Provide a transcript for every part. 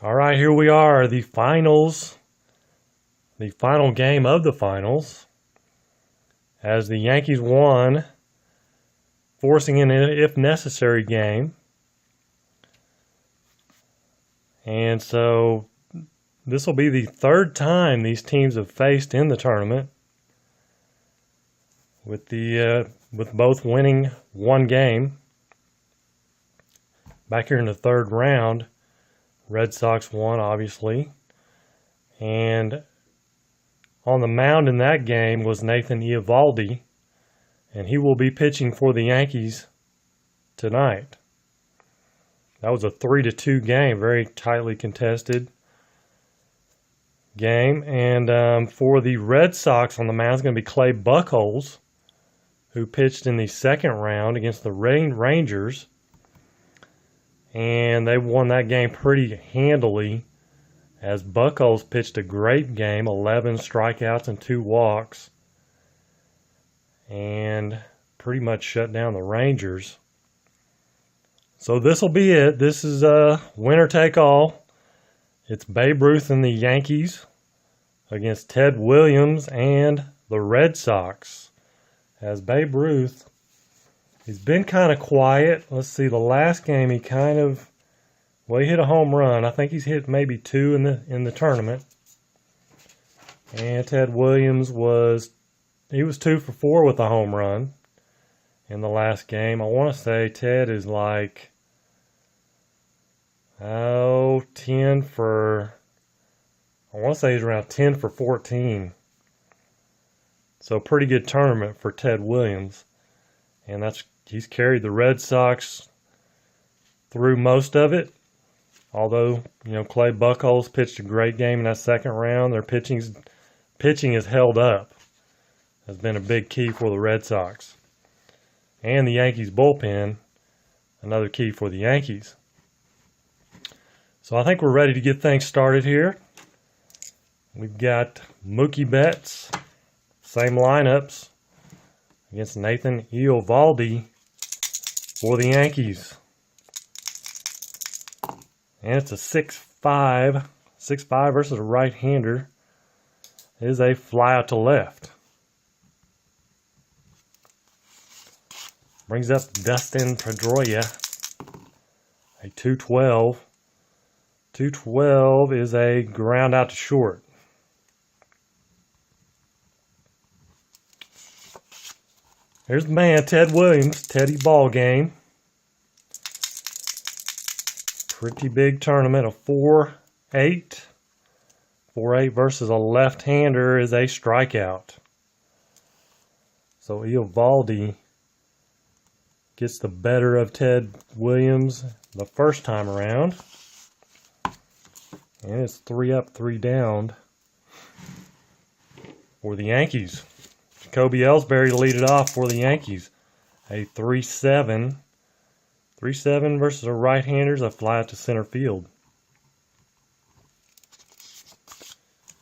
All right, here we are, the finals, the final game of the finals, as the Yankees won, forcing an if necessary game. And so this will be the third time these teams have faced in the tournament, with both winning one game. Back here in the third round, Red Sox won, obviously. And on the mound in that game was Nathan Eovaldi, and he will be pitching for the Yankees tonight. That was a 3-2 game, very tightly contested game. And for the Red Sox on the mound is going to be Clay Buchholz, who pitched in the second round against the Rangers. And they won that game pretty handily, as Buchholz pitched a great game, 11 strikeouts and 2 walks, and pretty much shut down the Rangers. So this will be it. This is winner take all. It's Babe Ruth and the Yankees against Ted Williams and the Red Sox. As Babe Ruth, he's been kind of quiet. Let's see, the last game he he hit a home run. I think he's hit maybe 2 in the tournament. And Ted Williams was 2 for 4 with a home run in the last game. I want to say Ted is like 10 for, I want to say he's around 10 for 14. So pretty good tournament for Ted Williams. And he's carried the Red Sox through most of it. Although, Clay Buchholz pitched a great game in that second round. Their pitching is held up. Has been a big key for the Red Sox. And the Yankees bullpen, another key for the Yankees. So I think we're ready to get things started here. We've got Mookie Betts, same lineups, against Nathan Eovaldi for the Yankees. And it's a 6-5 versus a right-hander. It is a fly out to left. Brings up Dustin Pedroia, a 2-12. 2-12 is a ground out to short. Here's the man, Ted Williams, Teddy Ball Game. Pretty big tournament, a 4-8. 4-8 versus a left-hander is a strikeout. So Eovaldi gets the better of Ted Williams the first time around. And it's 3 up, 3 down for the Yankees. Jacoby Ellsbury to lead it off for the Yankees. A 3-7. 3-7 versus a right-hander is a fly out to center field.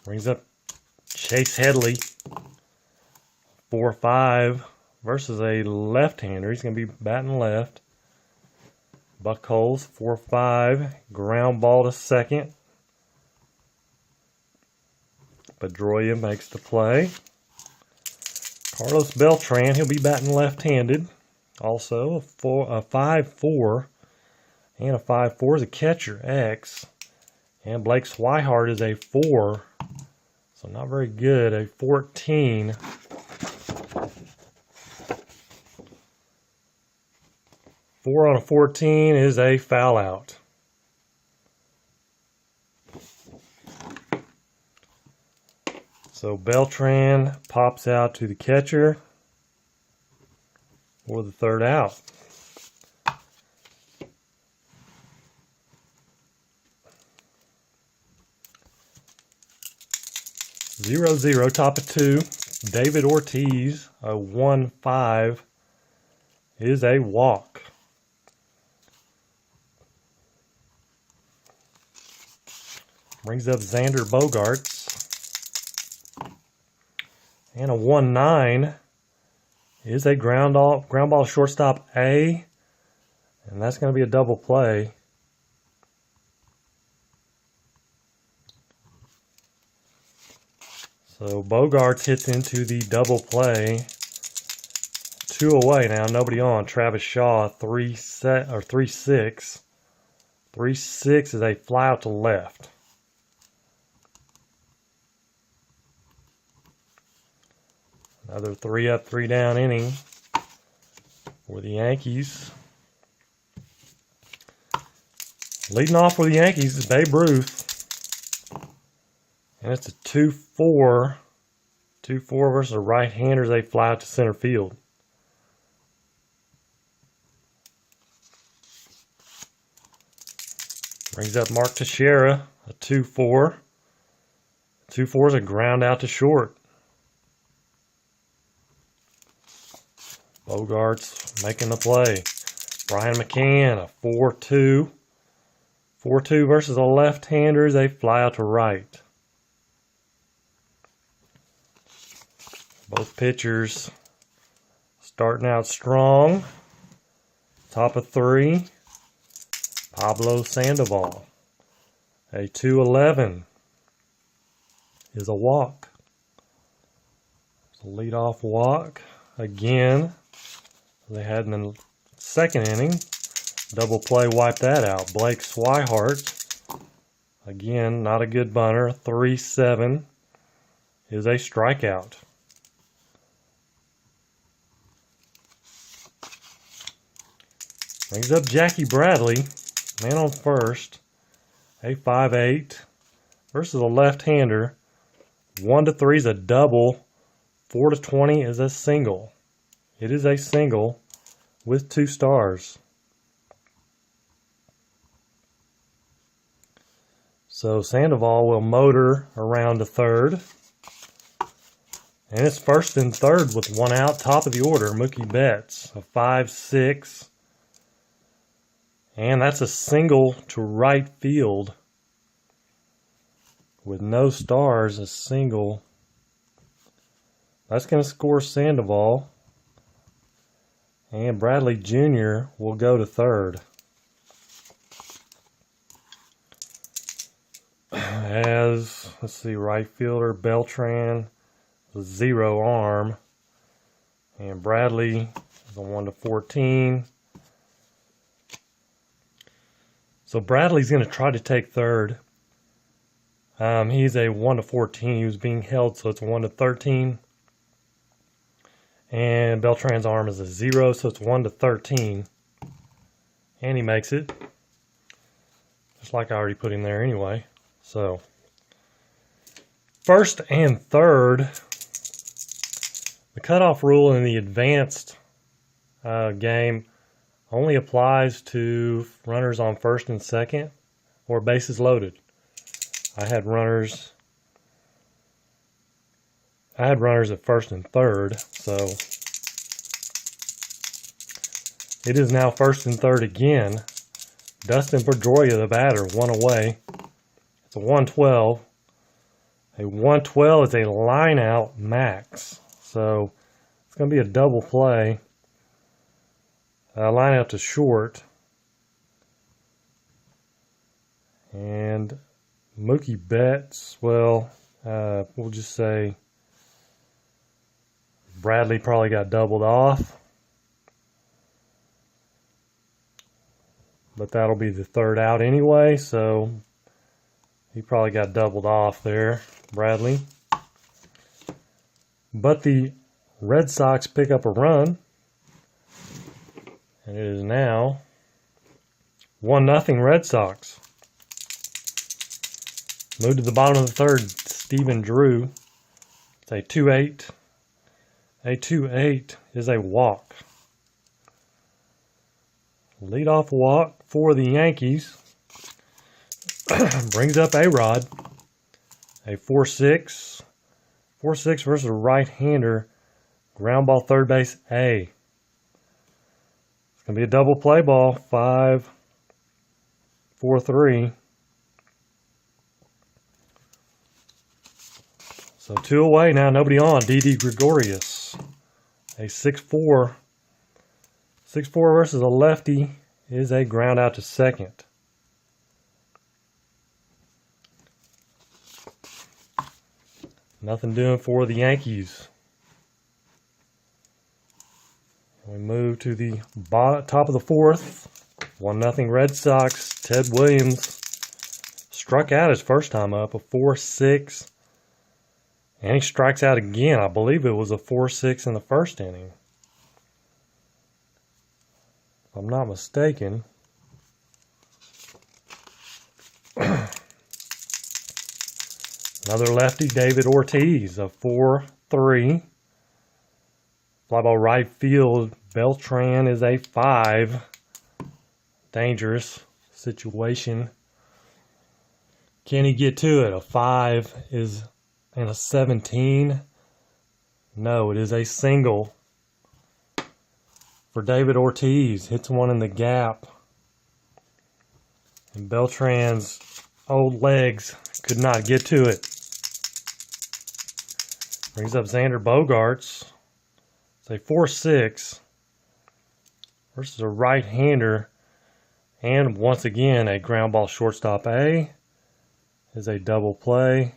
Brings up Chase Headley. 4-5 versus a left-hander. He's going to be batting left. Buchholz, 4-5. Ground ball to second. Pedroia makes the play. Carlos Beltran, he'll be batting left-handed. Also, a 5-4 and a 5-4 is a catcher, X. And Blake Swihart is a 4, so not very good, a 14. 4 on a 14 is a foul out. So Beltran pops out to the catcher for the third out. Zero, top of 2. David Ortiz, a 1-5, is a walk. Brings up Xander Bogaerts. And a 1-9 is a ground ball shortstop A. And that's going to be a double play. So Bogarts hits into the double play. 2 away now, nobody on. Travis Shaw, 3-6. 3-6 is a fly out to left. Another 3 up, 3 down inning for the Yankees. Leading off for the Yankees is Babe Ruth. And it's a 2-4. 2-4 versus a right-hander as they fly out to center field. Brings up Mark Teixeira, a 2-4. 2-4 is a ground out to short. Bogarts making the play. Brian McCann, a 4-2. 4-2 versus a left-hander as they fly out to right. Both pitchers starting out strong. Top of 3. Pablo Sandoval. A 2-11 is a walk. It's a leadoff walk again. They had in the second inning. Double play wiped that out. Blake Swihart, again, not a good bunter. 3-7 is a strikeout. Brings up Jackie Bradley, man on first. A 5-8 versus a left-hander. 1-3 is a double. 4-20 is a single. It is a single with 2 stars. So Sandoval will motor around to third. And it's first and third with 1 out. Top of the order, Mookie Betts, a 5-6. And that's a single to right field. With no stars, a single. That's going to score Sandoval. And Bradley Jr. will go to third. As, let's see, right fielder Beltran, 0 arm. And Bradley is a 1-14. So Bradley's going to try to take third. He's a 1-14. He was being held, so it's 1-13. And Beltran's arm is a 0, so it's 1-13. And he makes it. Just like I already put him there anyway. So, first and third. The cutoff rule in the advanced game only applies to runners on first and second or bases loaded. I had runners at first and third, so it is now first and third again. Dustin Pedroia, the batter, 1 away. It's a 1-12. A 1-12 is a line out max, so it's going to be a double play. Line out to short. And Mookie Betts, well, we'll just say Bradley probably got doubled off. But that'll be the third out anyway, so he probably got doubled off there, Bradley. But the Red Sox pick up a run. And it is now 1-0 Red Sox. Move to the bottom of the third, Stephen Drew. It's a 2-8. A 2-8 is a walk. Leadoff walk for the Yankees. Brings up A-Rod. A 4-6. 4-6 versus a right-hander. Ground ball third base A. It's going to be a double play ball. 5-4-3. So 2 away now. Nobody on. Didi Gregorius. A 6-4. 6-4 versus a lefty is a ground out to second. Nothing doing for the Yankees. We move to the top of the fourth. 1-0 Red Sox. Ted Williams struck out his first time up, a 4-6. And he strikes out again. I believe it was a 4-6 in the first inning, if I'm not mistaken. Another lefty, David Ortiz, a 4-3. Fly ball right field. Beltran is a 5. Dangerous situation. Can he get to it? A 5 is and a 17. No, it is a single for David Ortiz. Hits one in the gap. And Beltran's old legs could not get to it. Brings up Xander Bogaerts. It's a 4-6 versus a right-hander. And once again, a ground ball shortstop A is a double play.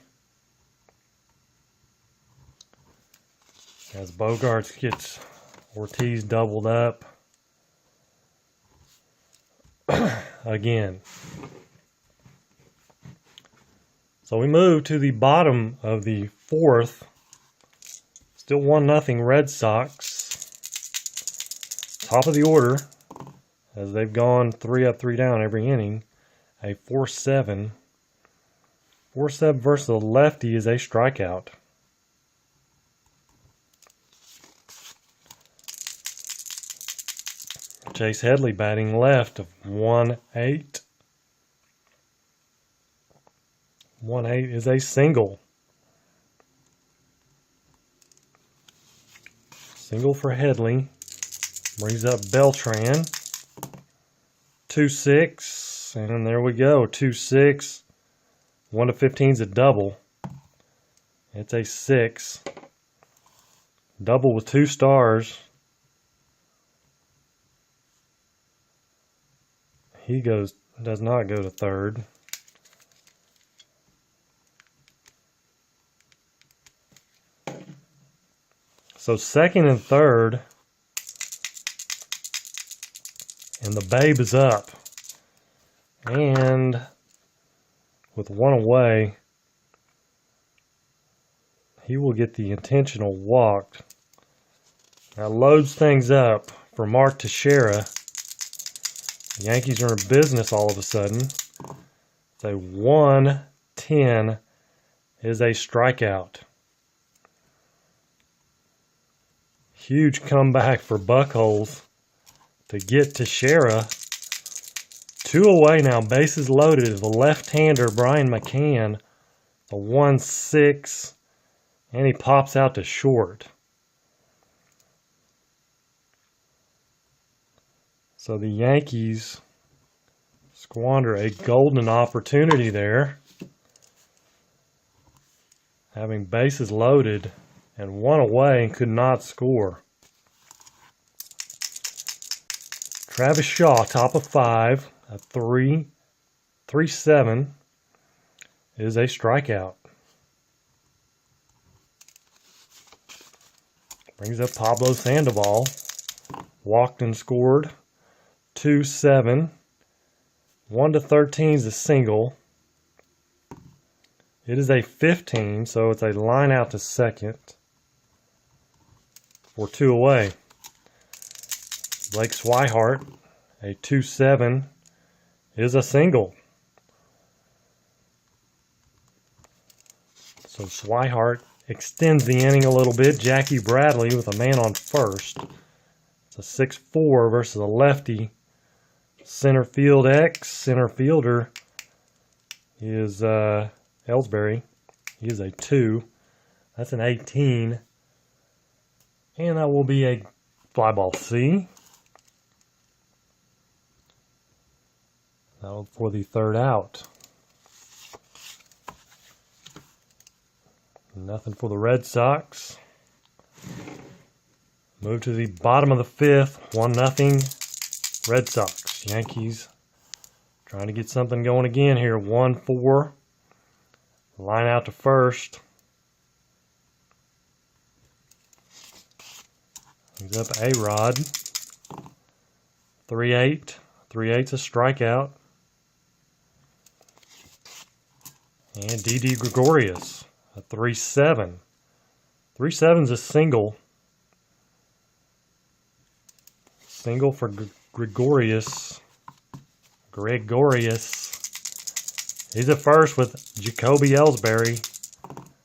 As Bogaerts gets Ortiz doubled up again. So we move to the bottom of the fourth. Still 1-0 Red Sox. Top of the order, as they've gone 3 up, 3 down every inning. A 4-7. 4-7 versus a lefty is a strikeout. Chase Headley batting left of 1-8. 1-8 is a single. Single for Headley. Brings up Beltran. 2-6. And there we go. 2-6. 1-15 is a double. It's a 6. Double with 2 stars. He does not go to third. So second and third, and the Babe is up. And with 1 away, he will get the intentional walk. That loads things up for Mark Teixeira. The Yankees are in business all of a sudden. It's a 1-10 is a strikeout. Huge comeback for Buckholes to get Teixeira. 2 away now, bases loaded. The left-hander, Brian McCann, a 1-6, and he pops out to short. So the Yankees squander a golden opportunity there, having bases loaded and 1 away and could not score. Travis Shaw, top of 5, a 3-7 is a strikeout. Brings up Pablo Sandoval. Walked and scored. 2-7. 1-13 is a single. It is a 15, so it's a line out to second for 2 away. Blake Swihart, a 2-7, is a single. So Swihart extends the inning a little bit. Jackie Bradley with a man on first. It's a 6-4 versus a lefty. Center field X. Center fielder is Ellsbury. He is a 2. That's an 18. And that will be a fly ball C. That'll for the third out. Nothing for the Red Sox. Move to the bottom of the fifth. 1-0 Red Sox. Yankees trying to get something going again here. 1-4. Line out to first. He's up A-Rod. 3-8. 3-8's a strikeout. And D.D. Gregorius, a 3-7. 3-7's a single. Single for Gregorius. He's at first with Jacoby Ellsbury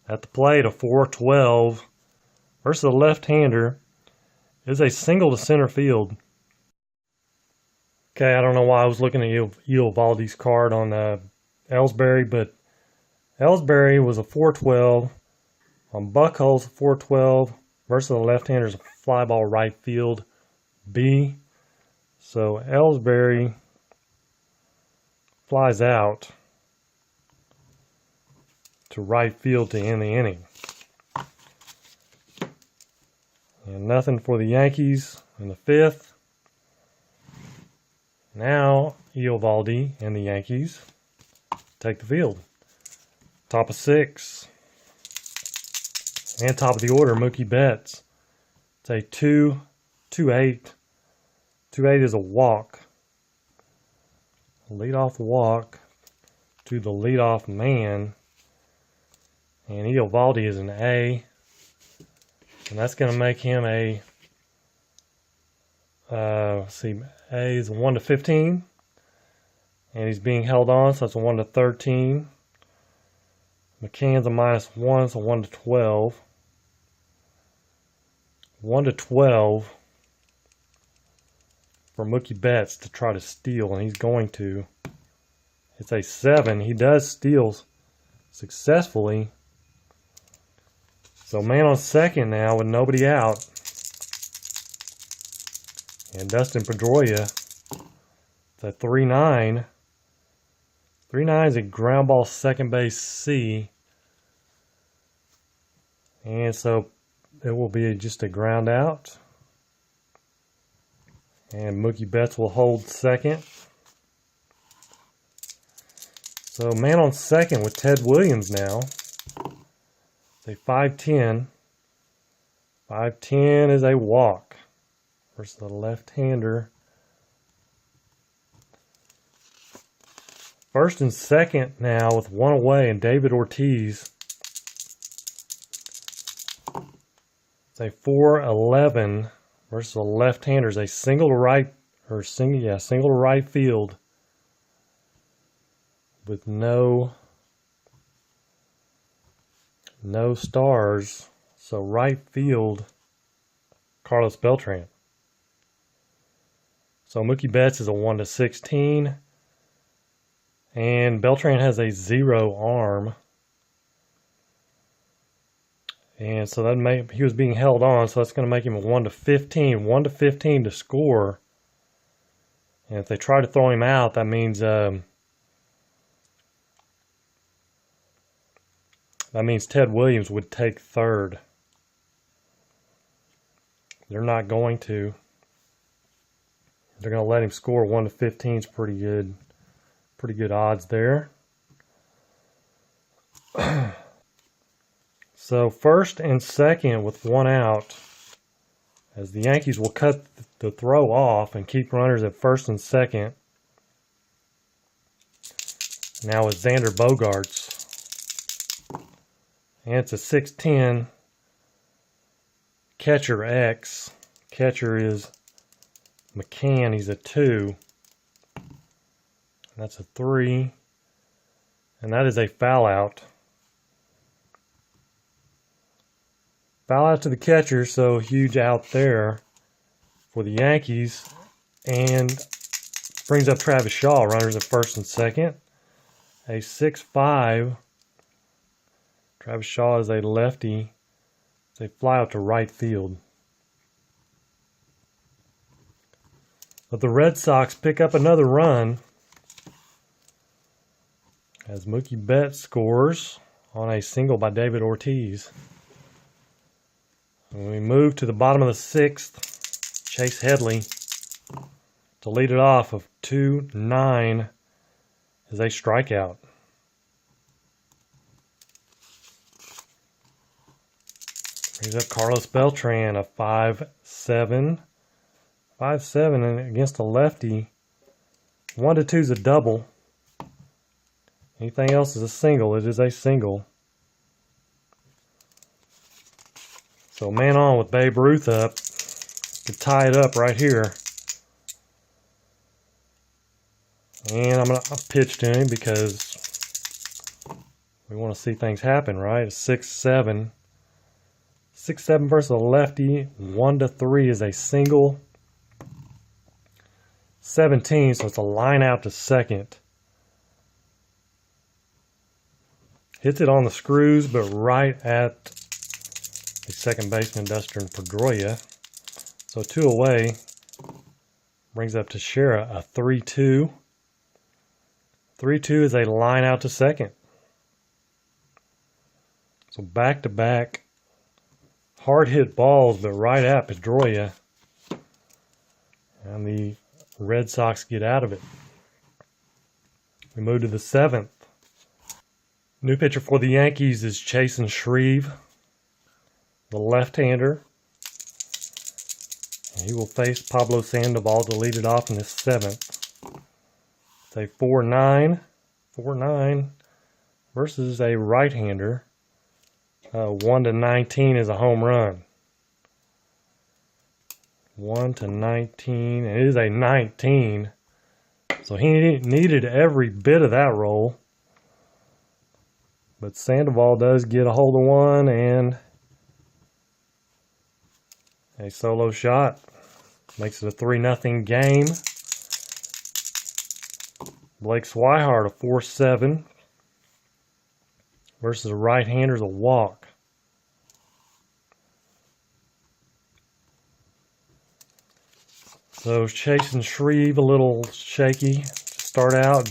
at the plate, a 4-12 versus a left-hander. Is a single to center field. Okay, I don't know why I was looking at Eovaldi's card on Ellsbury, but Ellsbury was a 4-12 on Buckholz, 4-12 versus the left-hander's fly ball right field B. So Ellsbury flies out to right field to end the inning. And nothing for the Yankees in the fifth. Now Eovaldi and the Yankees take the field. Top of 6. And top of the order, Mookie Betts. It's a 2-8. 2-8 is a walk. Leadoff walk to the leadoff man. And Eovaldi is an A. And that's going to make him a, let's see, A is a 1-15. And he's being held on, so that's a 1-13. McCann's a -1, so 1-12. 1-12 for Mookie Betts to try to steal, and he's going to. It's a 7. He does steal successfully. So man on second now with nobody out. And Dustin Pedroia, it's a 3-9. 3-9 is a ground ball second base C. And so it will be just a ground out. And Mookie Betts will hold second. So man on second with Ted Williams now. It's a 5-10. 5-10 is a walk versus the left-hander. First and second now with one away, and David Ortiz. It's a 4-11 versus the left-hander. It's a single to right, or single to right field with no stars. So right field, Carlos Beltran. So Mookie Betts is a 1-16. And Beltran has a 0 arm. And so he was being held on, so that's going to make him a 1-15. 1-15 to score. And if they try to throw him out, that means Ted Williams would take third. They're not going to. They're going to let him score. 1-15 is pretty good. Pretty good odds there. So first and second with one out, as the Yankees will cut the throw off and keep runners at first and second. Now with Xander Bogaerts. And it's a 6-10. Catcher X. Catcher is McCann. He's a 2. That's a 3. And that is a foul out. Foul out to the catcher, so huge out there for the Yankees. And brings up Travis Shaw, runners at first and second. A 6-5. Travis Shaw is a lefty. They fly out to right field. But the Red Sox pick up another run as Mookie Betts scores on a single by David Ortiz. And we move to the bottom of the 6th. Chase Headley to lead it off of 2-9 is a strikeout. Brings up Carlos Beltran, a 5-7. 5-7 and against a lefty. 1-2 is a double. Anything else is a single. It is a single. So man on with Babe Ruth up. Could tie it up right here. And I'm going to pitch to him because we want to see things happen, right? 6-7. 6-7 versus a lefty. 1-3 is a single. 17, so it's a line out to second. Hits it on the screws, but right at the second baseman, Dustin Pedroia. So 2 away. Brings up Teixeira, a 3-2. 3-2 is a line out to second. So back-to-back hard hit balls, but right at Pedroia. And the Red Sox get out of it. We move to the 7th. New pitcher for the Yankees is Chasen Shreve, the left-hander. And he will face Pablo Sandoval to lead it off in the 7th. It's a 4-9. 4-9 versus a right-hander. 1-19 is a home run. 1-19. It is a 19. So he needed every bit of that roll. But Sandoval does get a hold of one and a solo shot. Makes it a 3-0 game. Blake Swihart, a 4-7 versus a right-hander's a walk. So Chasen Shreve, a little shaky to start out.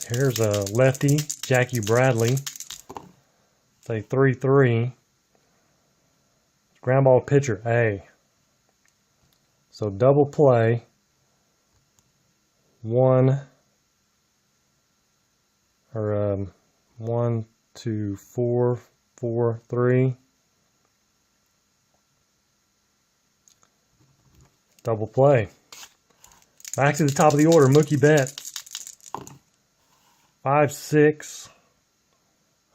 Here's a lefty, Jackie Bradley. It's a 3-3. Ground ball pitcher, A. So double play. 1, 2, 4, 4, 3. Double play. Back to the top of the order, Mookie Betts. 5-6.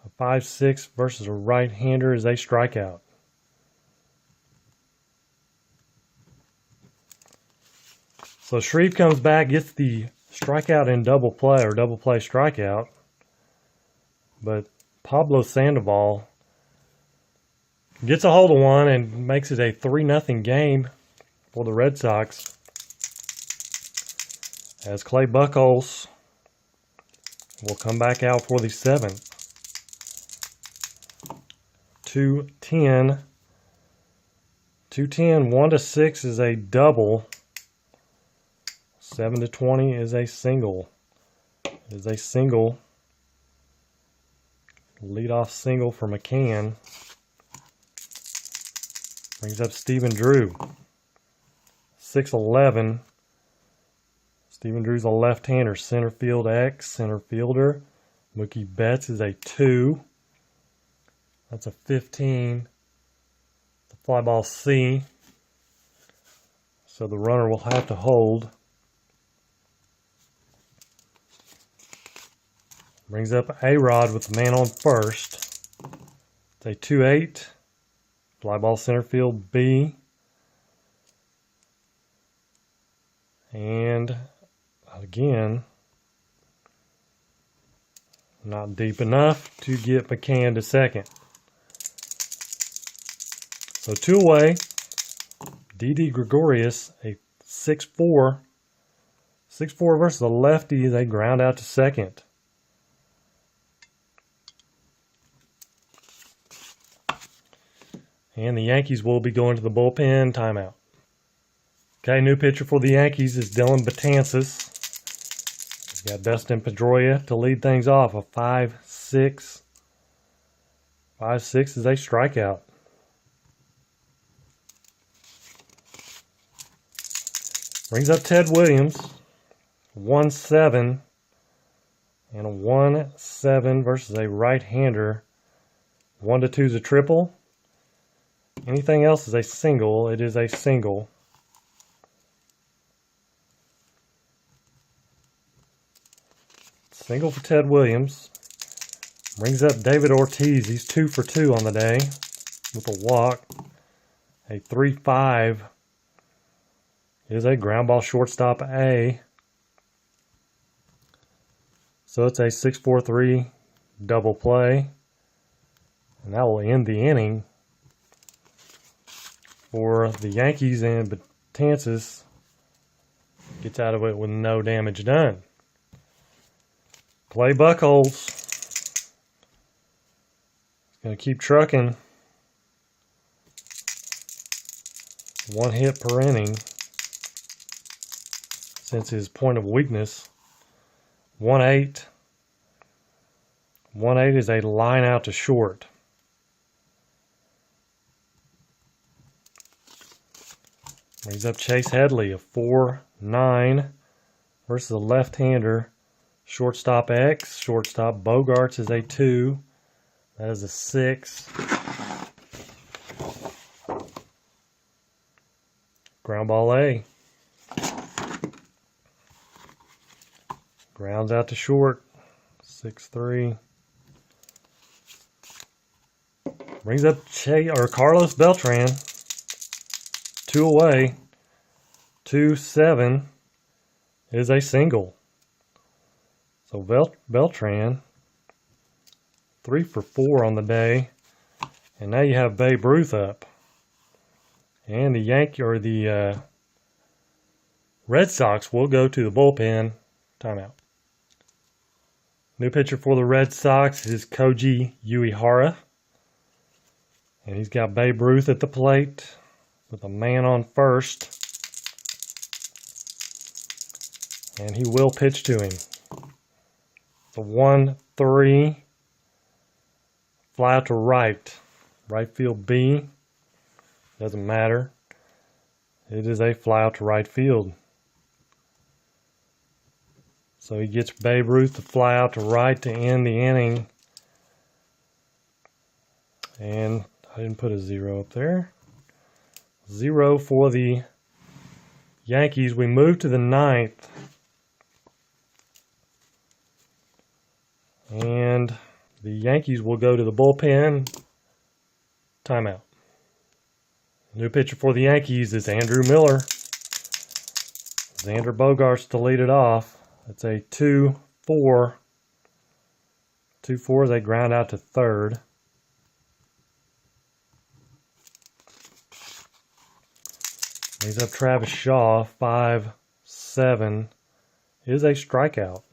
A 5-6 versus a right-hander is a strikeout. So Shreve comes back, gets the strikeout in double play, or double play strikeout. But Pablo Sandoval gets a hold of one and makes it a 3-0 game for the Red Sox. As Clay Buchholz will come back out for the 7th. 2-10. 2-10. 1-6 is a double. 7-20 is a single. It is a single. Leadoff single for McCann. Brings up Stephen Drew. 6-11. Stephen Drew's a left-hander. Center field X. Center fielder. Mookie Betts is a 2. That's a 15. The fly ball C. So the runner will have to hold. Brings up A-Rod with the man on first. It's a 2-8. Fly ball center field B. And again, not deep enough to get McCann to second. So 2 away. Didi Gregorius, a 6-4. 6-4 versus a lefty. They ground out to second. And the Yankees will be going to the bullpen timeout. Okay, new pitcher for the Yankees is Dylan Betances. He's got Dustin Pedroia to lead things off. A 5-6. 5-6 is a strikeout. Brings up Ted Williams. 1-7. And a 1-7 versus a right-hander. 1-2 is a triple. Anything else is a single. It is a single. Single for Ted Williams. Brings up David Ortiz. He's 2 for 2 on the day with a walk. A 3-5 is a ground ball shortstop A. So it's a 6-4-3 double play. And that will end the inning for the Yankees, and Betances gets out of it with no damage done. Clay Buchholz going to keep trucking. 1 hit per inning since his point of weakness. 1-8. 1-8 is a line out to short. Brings up Chase Headley, a 4-9 versus a left-hander. Shortstop X. Shortstop Bogarts is a 2. That is a 6. Ground ball A. Grounds out to short. 6-3. Brings up Carlos Beltran. 2 away. 2-7 is a single. So Beltran, 3 for 4 on the day. And now you have Babe Ruth up. And the Red Sox will go to the bullpen. Timeout. New pitcher for the Red Sox is Koji Uehara. And he's got Babe Ruth at the plate with a man on first. And he will pitch to him. It's a 1-3. Fly out to right. Right field B. Doesn't matter. It is a fly out to right field. So he gets Babe Ruth to fly out to right to end the inning. And I didn't put a 0 up there. 0 for the Yankees. We move to the 9th. And the Yankees will go to the bullpen. Timeout. New pitcher for the Yankees is Andrew Miller. Xander Bogaerts to lead it off. It's a 2-4. 2-4 as they ground out to third. Brings up Travis Shaw. 5-7 is a strikeout.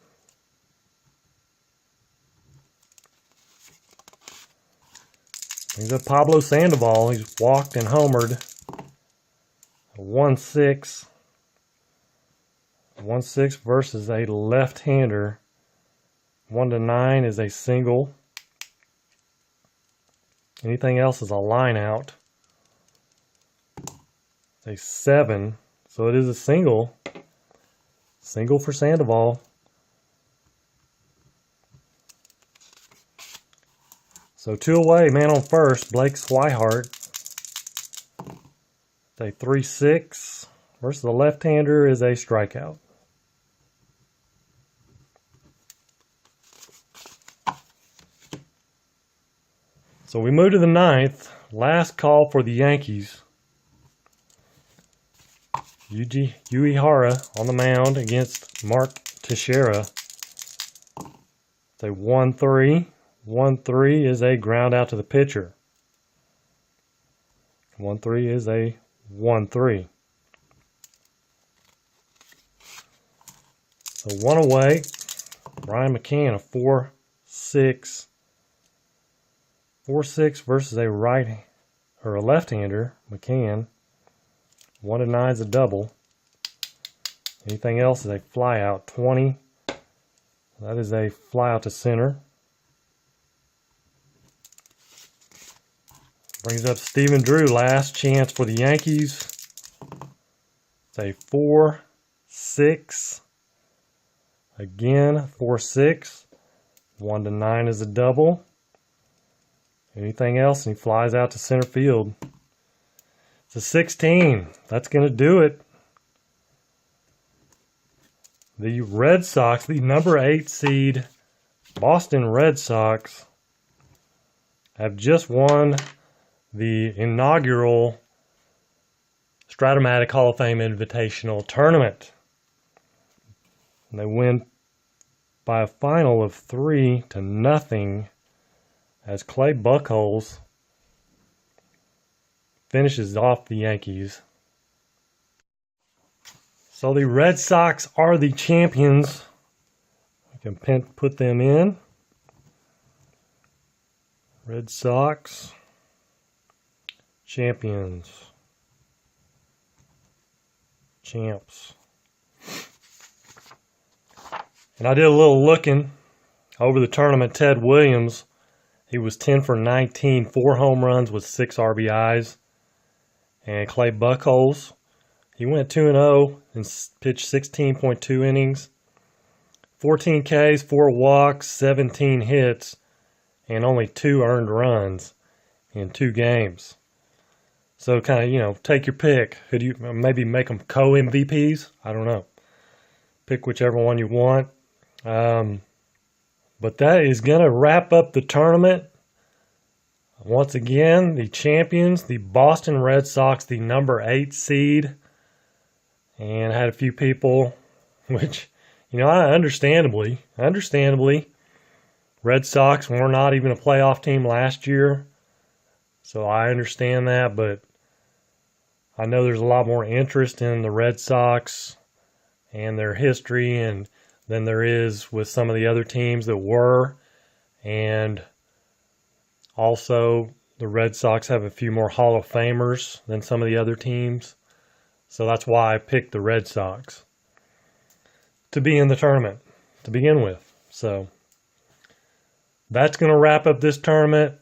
Brings up Pablo Sandoval. He's walked and homered. 1-6. 1-6 versus a left-hander. 1-9 is a single. Anything else is a line out. It's a 7. So it is a single. Single for Sandoval. So 2 away, man on first, Blake Swihart. It's a 3-6 versus the left-hander is a strikeout. So we move to the 9th. Last call for the Yankees. Uehara on the mound against Mark Teixeira. It's a 1-3. 1-3 is a ground out to the pitcher. 1-3 is a 1-3. So 1 away. Ryan McCann, a 4-6. 4-6 versus a left-hander, McCann. 1-9 is a double. Anything else is a fly out. 20. That is a fly out to center. Brings up Stephen Drew. Last chance for the Yankees. It's a 4-6. Again, 4-6. 1-9 is a double. Anything else, and he flies out to center field. It's a 16. That's going to do it. The Red Sox, the number 8 seed Boston Red Sox, have just won the inaugural Strat-o-matic Hall of Fame Invitational Tournament. And they win by a final of 3-0 as Clay Buchholz finishes off the Yankees. So the Red Sox are the champions. I can put them in. Red Sox champions. Champs. And I did a little looking over the tournament. Ted Williams, he was 10 for 19, 4 home runs with 6 RBIs. And Clay Buchholz, he went 2-0 and pitched 16.2 innings, 14 Ks, 4 walks, 17 hits, and only 2 earned runs in 2 games. So kind of, take your pick. Could you maybe make them co-MVPs? I don't know. Pick whichever one you want. But that is going to wrap up the tournament. Once again, the champions, the Boston Red Sox, the number 8 seed. And I had a few people, which, understandably, Red Sox were not even a playoff team last year. So I understand that, but I know there's a lot more interest in the Red Sox and their history than there is with some of the other teams that were. And also, the Red Sox have a few more Hall of Famers than some of the other teams. So that's why I picked the Red Sox to be in the tournament to begin with. So that's going to wrap up this tournament.